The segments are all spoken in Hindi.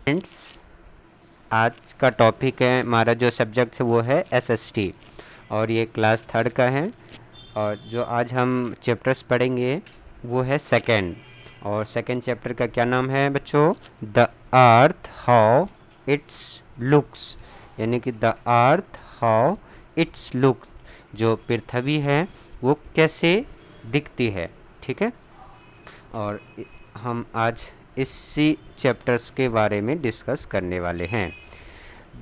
फ्रेंड्स, आज का टॉपिक है हमारा, जो सब्जेक्ट है वो है एसएसटी और ये क्लास थर्ड का है। और जो आज हम चैप्टर्स पढ़ेंगे वो है सेकंड। और सेकंड चैप्टर का क्या नाम है बच्चों? The earth how it's looks, यानी कि the earth how it's looks, जो पृथ्वी है वो कैसे दिखती है। ठीक है, और हम आज इसी चैप्टर्स के बारे में डिस्कस करने वाले हैं।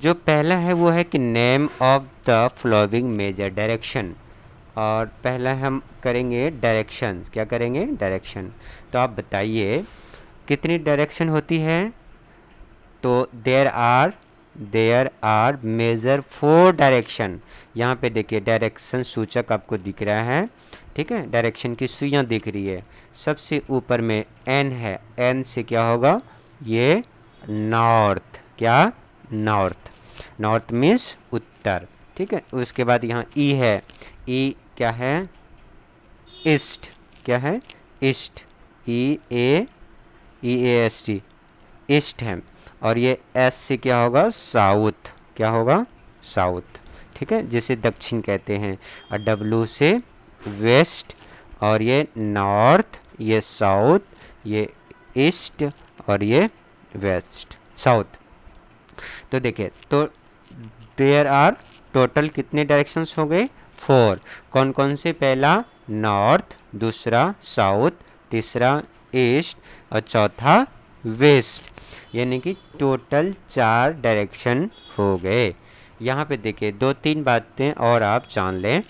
जो पहला है वो है कि name of the flowing major direction. और पहला हम करेंगे डायरेक्शन। क्या करेंगे? डायरेक्शन। तो आप बताइए कितनी डायरेक्शन होती है? तो देयर आर मेजर 4 डायरेक्शन। यहाँ पे देखिए डायरेक्शन सूचक आपको दिख रहा है। ठीक है, डायरेक्शन की सुइयाँ दिख रही है। सबसे ऊपर में एन है, एन से क्या होगा? ये नॉर्थ। क्या? नॉर्थ। नॉर्थ मीन्स उत्तर। ठीक है, उसके बाद यहाँ ई है, ई क्या है? ईस्ट। क्या है? East. E A S T, east है। और ये एस से क्या होगा? साउथ। क्या होगा? साउथ। ठीक है, जिसे दक्षिण कहते हैं। और डब्लू से वेस्ट, और ये नॉर्थ, ये साउथ, ये ईस्ट, और ये वेस्ट, साउथ। तो देखिए, तो देयर आर टोटल कितने डायरेक्शंस हो गए? 4। कौन कौन से? पहला नॉर्थ, दूसरा साउथ, तीसरा ईस्ट, और चौथा वेस्ट। यानी कि टोटल 4 डायरेक्शन हो गए। यहाँ पे देखिए 2-3 बातें और आप जान लें।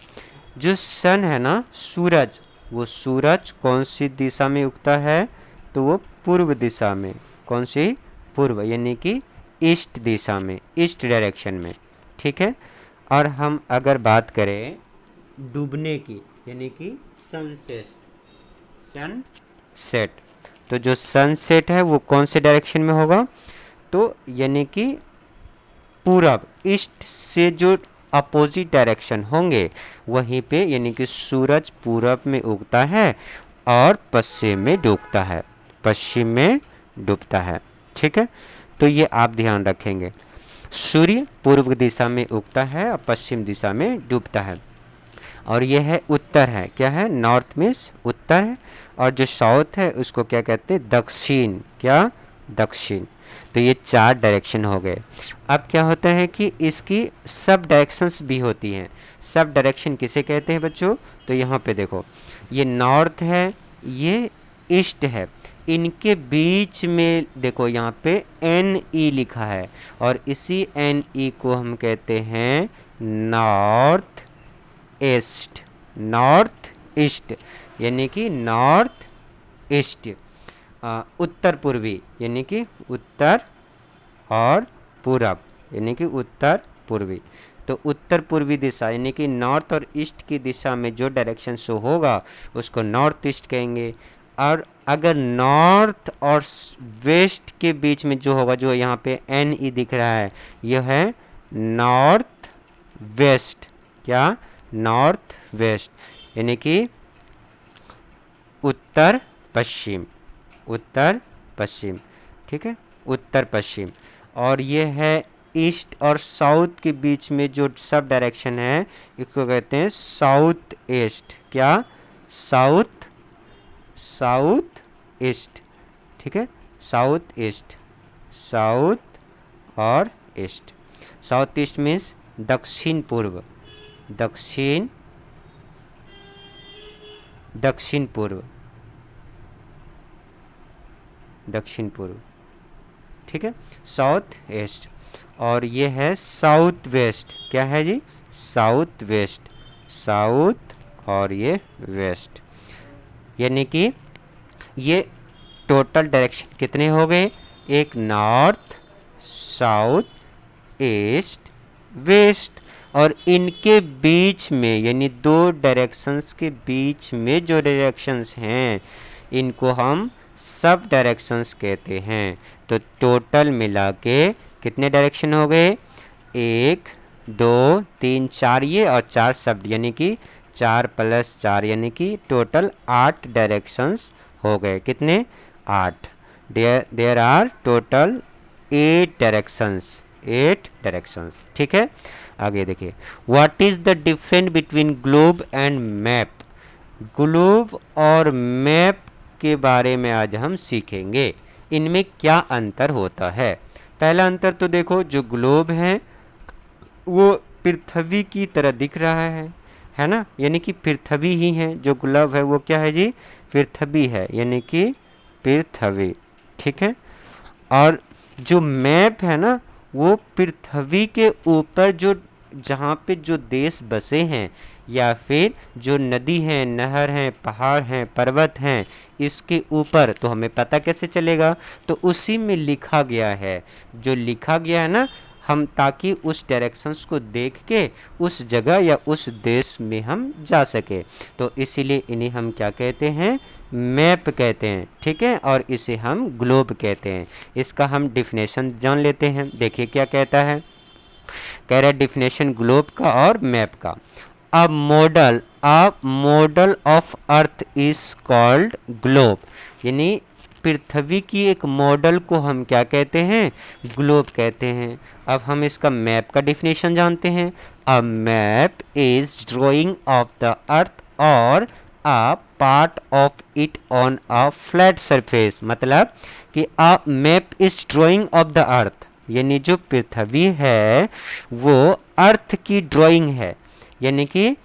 जो सन है ना, सूरज, वो सूरज कौन सी दिशा में उगता है? तो वो पूर्व दिशा में। कौन सी? पूर्व, यानी कि ईस्ट दिशा में, ईस्ट डायरेक्शन में। ठीक है, और हम अगर बात करें डूबने की, यानी कि सनसेट, सनसेट, तो जो सनसेट है वो कौन से डायरेक्शन में होगा? तो यानी कि पूरब, ईस्ट से जो अपोजिट डायरेक्शन होंगे वहीं पे, यानी कि सूरज पूरब में उगता है और पश्चिम में डूबता है, पश्चिम में डूबता है। ठीक है, तो ये आप ध्यान रखेंगे। सूर्य पूर्व दिशा में उगता है और पश्चिम दिशा में डूबता है। और यह है उत्तर है। क्या है? नॉर्थ मीन्स उत्तर है। और जो साउथ है उसको क्या कहते हैं? दक्षिण। क्या? दक्षिण। तो ये 4 डायरेक्शन हो गए। अब क्या होता है कि इसकी सब डायरेक्शंस भी होती हैं। सब डायरेक्शन किसे कहते हैं बच्चों? तो यहाँ पे देखो, ये नॉर्थ है, ये ईस्ट है, इनके बीच में देखो यहाँ पे एन ई लिखा है, और इसी एन ई को हम कहते हैं नॉर्थ ईस्ट। नॉर्थ ईस्ट, यानी कि नॉर्थ ईस्ट। उत्तर पूर्वी, यानी कि उत्तर और पूरब, यानी कि उत्तर पूर्वी। तो उत्तर पूर्वी दिशा, यानी कि नॉर्थ और ईस्ट की दिशा में जो डायरेक्शन शो होगा उसको नॉर्थ ईस्ट कहेंगे। और अगर नॉर्थ और वेस्ट के बीच में जो होगा, जो यहाँ पे एन ई दिख रहा है, यह है नॉर्थ वेस्ट। क्या? नॉर्थ वेस्ट, यानी कि उत्तर पश्चिम, उत्तर पश्चिम। ठीक है, उत्तर पश्चिम। और ये है ईस्ट और साउथ के बीच में जो सब डायरेक्शन है इसको कहते हैं साउथ ईस्ट। क्या? South, south east. ठीक है, साउथ ईस्ट, साउथ और ईस्ट। साउथ ईस्ट मीन्स दक्षिण पूर्व, दक्षिण, दक्षिण पूर्व, दक्षिण पूर्व। ठीक है, साउथ ईस्ट। और ये है साउथ वेस्ट। क्या है जी? साउथ वेस्ट, साउथ और ये वेस्ट। यानी कि ये टोटल डायरेक्शन कितने हो गए? एक नॉर्थ, साउथ, ईस्ट, वेस्ट। और इनके बीच में, यानी 2 डायरेक्शंस के बीच में जो डायरेक्शंस हैं इनको हम सब डायरेक्शंस कहते हैं। तो टोटल मिला के कितने डायरेक्शन हो गए? 1 2 3 4 ये, और 4 सब, यानी कि 4 + 4, यानी कि टोटल 8 डायरेक्शंस हो गए। कितने? 8। There are total 8 directions. ठीक है, आगे देखिए, what is the difference between globe and map. Globe और मैप के बारे में आज हम सीखेंगे, इनमें क्या अंतर होता है। पहला अंतर तो देखो, जो ग्लोब है वो पृथ्वी की तरह दिख रहा है ना, यानी कि पृथ्वी ही है। जो ग्लोब है वो क्या है जी, पृथ्वी है, यानी कि पृथ्वी। ठीक है, और जो मैप है ना वो पृथ्वी के ऊपर जो जहाँ पे जो देश बसे हैं या फिर जो नदी हैं, नहर हैं, पहाड़ हैं, पर्वत हैं, इसके ऊपर तो हमें पता कैसे चलेगा, तो उसी में लिखा गया है। जो लिखा गया है ना, हम ताकि उस डायरेक्शंस को देख के उस जगह या उस देश में हम जा सके, तो इसीलिए इन्हें हम क्या कहते हैं, मैप कहते हैं। ठीक है, और इसे हम ग्लोब कहते हैं। इसका हम डिफिनेशन जान लेते हैं। देखिए क्या कहता है, कह रहा है डिफिनेशन ग्लोब का और मैप का। A model of earth is called globe, यानी पृथ्वी की एक मॉडल को हम क्या कहते हैं, ग्लोब कहते हैं। अब हम इसका मैप का डिफिनेशन जानते हैं। A map is drawing of the earth or a part of it on a flat surface, मतलब कि a map is drawing of the earth, यानी जो पृथ्वी है वो अर्थ की ड्राइंग है, यानी कि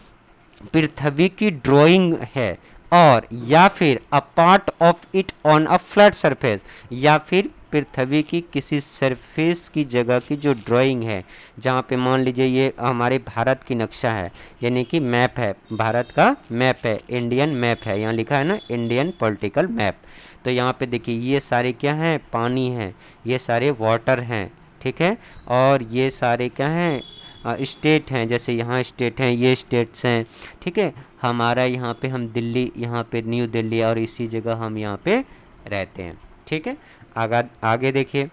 पृथ्वी की ड्राइंग है, और या फिर अ part of it on a flat surface, या फिर पृथ्वी की किसी सरफेस की जगह की जो ड्राइंग है, जहाँ पे मान लीजिए ये हमारे भारत की नक्शा है, यानी कि मैप है, भारत का मैप है, इंडियन मैप है, यहाँ लिखा है ना इंडियन पॉलिटिकल मैप। तो यहाँ पे देखिए ये सारे क्या हैं, पानी हैं, ये सारे वाटर हैं। ठीक है, और ये सारे क्या हैं, स्टेट हैं, जैसे यहाँ स्टेट हैं, ये स्टेट्स हैं। ठीक है, हमारा यहाँ पे हम दिल्ली, यहाँ पे न्यू दिल्ली, और इसी जगह हम यहाँ पे रहते हैं। ठीक है, आगे देखिए,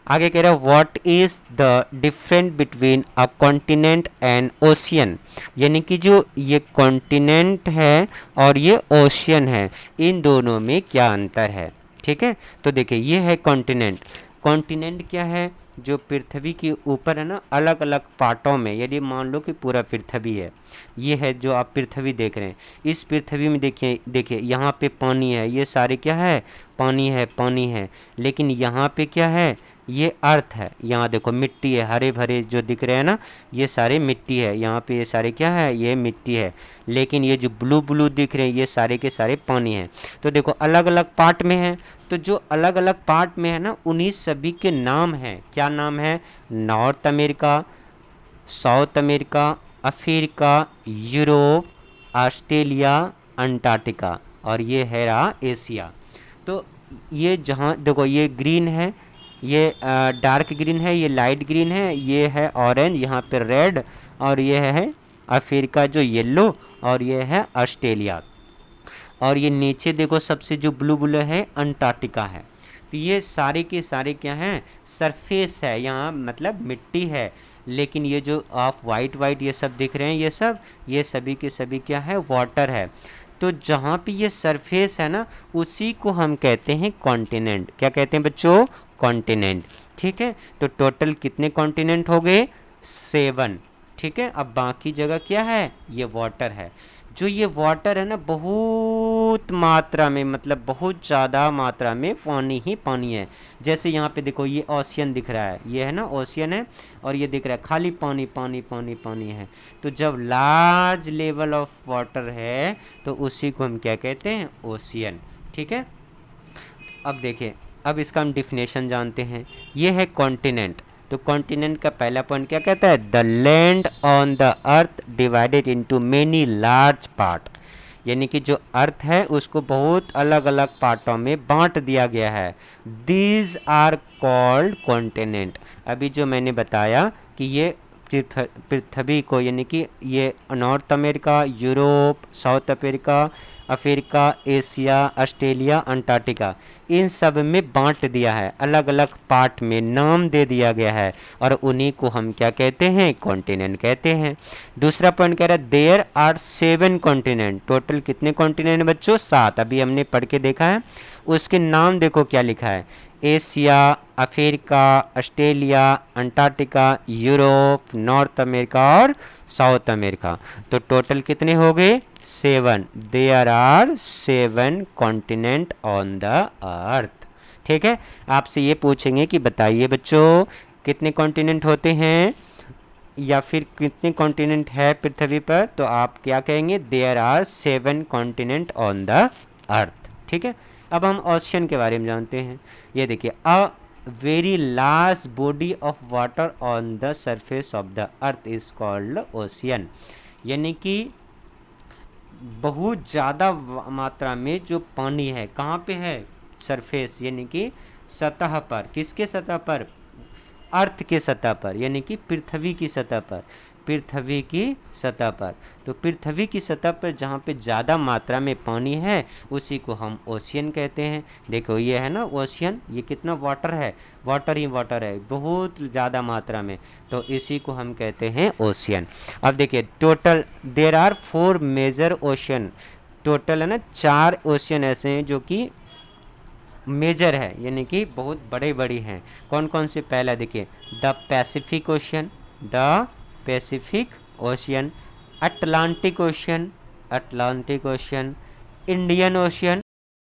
आगे कह रहा है what is the difference between a continent and ocean, यानी कि जो ये कॉन्टिनेंट है और ये ओशियन है, इन दोनों में क्या अंतर है। ठीक है, तो देखिए ये है कॉन्टिनेंट। कॉन्टिनेंट क्या है, जो पृथ्वी के ऊपर है ना, अलग अलग पार्टों में, यदि मान लो कि पूरा पृथ्वी है, ये है जो आप पृथ्वी देख रहे हैं, इस पृथ्वी में देखिए यहाँ पे पानी है, ये सारे क्या है, पानी है, लेकिन यहाँ पे क्या है, ये अर्थ है। यहाँ देखो मिट्टी है, हरे भरे जो दिख रहे हैं ना, ये सारे मिट्टी है, यहाँ पे ये सारे क्या है, ये मिट्टी है, लेकिन ये जो ब्लू ब्लू दिख रहे हैं ये सारे के सारे पानी हैं। तो देखो अलग अलग पार्ट में है, तो जो अलग अलग पार्ट में है ना, उन्हीं सभी के नाम हैं। क्या नाम है, north America, south America, Africa, Europe, Australia, Antarctica, और ये है रहा एशिया। तो ये जहाँ देखो ये ग्रीन है, ये डार्क ग्रीन है, ये लाइट ग्रीन है, ये है ऑरेंज, यहाँ पे रेड, और ये है अफ्रीका जो येलो, और ये है ऑस्ट्रेलिया, और ये नीचे देखो सबसे जो ब्लू ब्लू है अंटार्कटिका है। तो ये सारे के सारे क्या हैं, सरफेस है, यहाँ मतलब मिट्टी है, लेकिन ये जो आप वाइट वाइट ये सब दिख रहे हैं, ये सभी के सभी क्या है, वाटर है। तो जहाँ पे ये सरफेस है ना, उसी को हम कहते हैं कॉन्टिनेंट। क्या कहते हैं बच्चों, कॉन्टिनेंट। ठीक है, तो टोटल कितने कॉन्टिनेंट हो गए, 7। ठीक है, अब बाकी जगह क्या है, ये वाटर है। जो ये वाटर है ना, बहुत मात्रा में, मतलब बहुत ज़्यादा मात्रा में पानी ही पानी है। जैसे यहाँ पे देखो ये ओशियन दिख रहा है, ये है ना ओशियन है, और ये दिख रहा है खाली पानी पानी पानी पानी है। तो जब लार्ज लेवल ऑफ वाटर है तो उसी को हम क्या कहते हैं, ओशियन। ठीक है, अब देखिए, अब इसका हम डिफिनेशन जानते हैं। ये है कॉन्टिनेंट। तो कॉन्टिनेंट का पहला पॉइंट क्या कहता है, the land on the earth divided into many large part, यानी कि जो अर्थ है उसको बहुत अलग अलग पार्टों में बांट दिया गया है। These are called continent. अभी जो मैंने बताया कि ये पृथ्वी को, यानी कि ये North America, Europe, South Africa, Africa, Asia, Australia, Antarctica, इन सब में बांट दिया है, अलग अलग पार्ट में नाम दे दिया गया है और उन्हीं को हम क्या कहते हैं, कॉन्टिनेंट कहते हैं। दूसरा पॉइंट कह रहा है देयर आर 7 कॉन्टिनेंट, टोटल कितने कॉन्टिनेंट बच्चों, 7, अभी हमने पढ़ के देखा है। उसके नाम देखो क्या लिखा है, Asia, Africa, Australia, Antarctica, Europe, North America और साउथ अमेरिका। तो टोटल कितने हो गए, 7। There are 7 continent on the earth. ठीक है, आपसे ये पूछेंगे कि बताइए बच्चों कितने कॉन्टिनेंट होते हैं या फिर कितने कॉन्टिनेंट है पृथ्वी पर, तो आप क्या कहेंगे, there are 7 continent on the earth. ठीक है, अब हम ओशियन के बारे में जानते हैं। ये देखिए, a very large body of water on the surface of the earth is called ocean, यानी कि बहुत ज़्यादा मात्रा में जो पानी है कहाँ पे है, सरफेस यानी कि सतह पर, किसके सतह पर, अर्थ के सतह पर, यानी कि पृथ्वी की सतह पर, पृथ्वी की सतह पर। तो पृथ्वी की सतह पर जहाँ पे ज़्यादा मात्रा में पानी है उसी को हम ओशियन कहते हैं। देखो ये है ना ओशियन, ये कितना वाटर है, वाटर ही वाटर है बहुत ज़्यादा मात्रा में, तो इसी को हम कहते हैं ओशियन। अब देखिए total there are 4 major ocean, total है ना 4 ओशियन ऐसे हैं जो कि मेजर है, यानी कि बहुत बड़े बड़ी हैं। कौन कौन से, पहला देखिए the Pacific ocean, the Pacific ocean, Atlantic ocean, Atlantic ocean, Indian ocean,